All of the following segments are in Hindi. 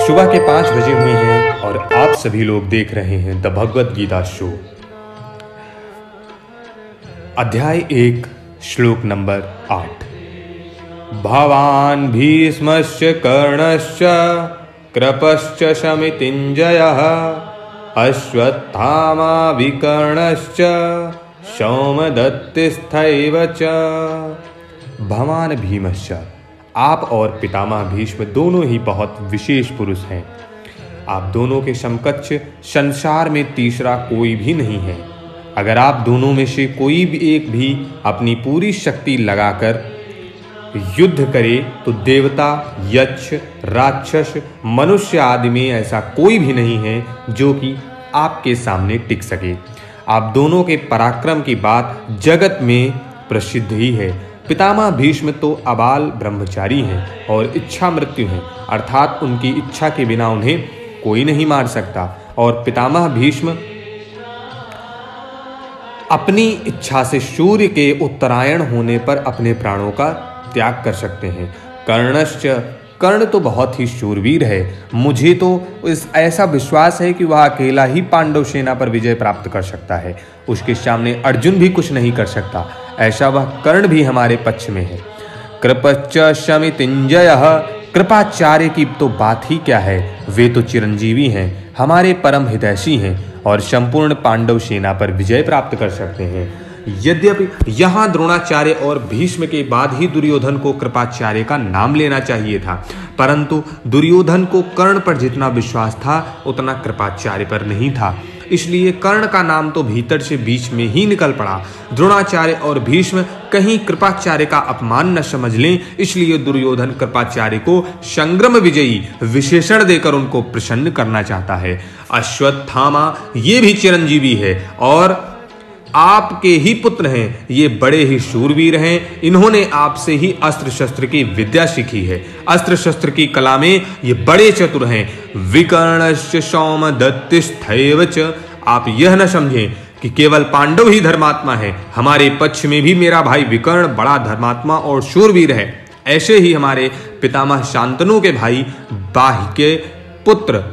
सुबह के 5 बजे हुए हैं और आप सभी लोग देख रहे हैं द भगवद गीता शो। अध्याय 1 श्लोक नंबर 8। भवान् भीष्मश्च कर्णश्च कृपश्च शमितिञ्जयः अश्वत्थामा विकर्णश्च सौमदत्तिस्थैव च। भवान् भीमश्च, आप और पितामह भीष्म दोनों ही बहुत विशेष पुरुष हैं। आप दोनों के समकक्ष संसार में तीसरा कोई भी नहीं है। अगर आप दोनों में से कोई भी एक भी अपनी पूरी शक्ति लगाकर युद्ध करे तो देवता, यक्ष, राक्षस, मनुष्य आदि में ऐसा कोई भी नहीं है जो कि आपके सामने टिक सके। आप दोनों के पराक्रम की बात जगत में प्रसिद्ध ही है। पितामह भीष्म तो अबाल ब्रह्मचारी हैं और इच्छा मृत्यु हैं, अर्थात उनकी इच्छा के बिना उन्हें कोई नहीं मार सकता। और पितामह भीष्म अपनी इच्छा से सूर्य के उत्तरायण होने पर अपने प्राणों का त्याग कर सकते हैं। कर्णश्च, कर्ण तो बहुत ही शूरवीर है। मुझे तो ऐसा विश्वास है कि वह अकेला ही पांडव सेना पर विजय प्राप्त कर सकता है। उसके सामने अर्जुन भी कुछ नहीं कर सकता। ऐसा वह कर्ण भी हमारे पक्ष में है। कृपश्च शमितिञ्जयः, कृपाचार्य की तो बात ही क्या है। वे तो चिरंजीवी हैं, हमारे परम हितैषी हैं और संपूर्ण पांडव सेना पर विजय प्राप्त कर सकते हैं। यद्यपि यहाँ द्रोणाचार्य और भीष्म के बाद ही दुर्योधन को कृपाचार्य का नाम लेना चाहिए था, परंतु दुर्योधन को कर्ण पर जितना विश्वास था उतना कृपाचार्य पर नहीं था। इसलिए कर्ण का नाम तो भीतर से बीच में ही निकल पड़ा। द्रोणाचार्य और भीष्म कहीं कृपाचार्य का अपमान न समझ लें, इसलिए दुर्योधन कृपाचार्य को संग्राम विजयी विशेषण देकर उनको प्रसन्न करना चाहता है। अश्वत्थामा ये भी चिरंजीवी है और आपके ही पुत्र हैं। ये बड़े ही शूरवीर हैं। इन्होंने आपसे ही अस्त्र शस्त्र की विद्या सीखी है। अस्त्र शस्त्र की कला में ये बड़े चतुर हैं। विकर्णश्च सौमदत्तिस्थैव च, आप यह न समझें कि केवल पांडव ही धर्मात्मा है। हमारे पक्ष में भी मेरा भाई विकर्ण बड़ा धर्मात्मा और शूरवीर है। ऐसे ही हमारे पितामह शांतनु के भाई बाह्य के पुत्र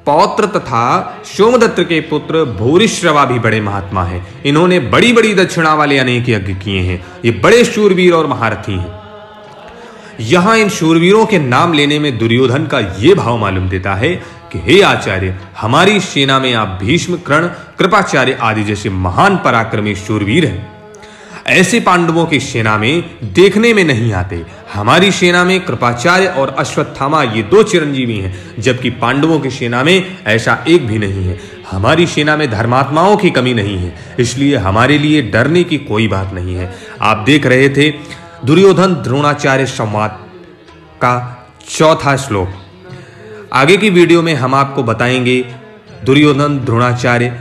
पौत्र तथा सोमदत्त के पुत्र भूरिश्रवा भी बड़े महात्मा हैं। इन्होंने बड़ी बड़ी दक्षिणा वाले अनेक यज्ञ किए हैं। ये बड़े शूरवीर और महारथी हैं। यहां इन शूरवीरों के नाम लेने में दुर्योधन का ये भाव मालूम देता है कि हे आचार्य, हमारी सेना में आप भीष्म, कर्ण, कृपाचार्य आदि जैसे महान पराक्रमी शूरवीर हैं। ऐसे पांडवों की सेना में देखने में नहीं आते। हमारी सेना में कृपाचार्य और अश्वत्थामा ये 2 चिरंजीवी हैं, जबकि पांडवों की सेना में ऐसा एक भी नहीं है। हमारी सेना में धर्मात्माओं की कमी नहीं है, इसलिए हमारे लिए डरने की कोई बात नहीं है। आप देख रहे थे दुर्योधन द्रोणाचार्य संवाद का 4था श्लोक। आगे की वीडियो में हम आपको बताएंगे दुर्योधन द्रोणाचार्य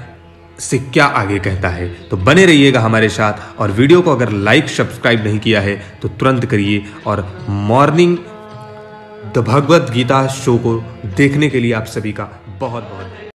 से क्या आगे कहता है। तो बने रहिएगा हमारे साथ और वीडियो को अगर लाइक सब्सक्राइब नहीं किया है तो तुरंत करिए और morning the Bhagavad Gita show को देखने के लिए आप सभी का बहुत बहुत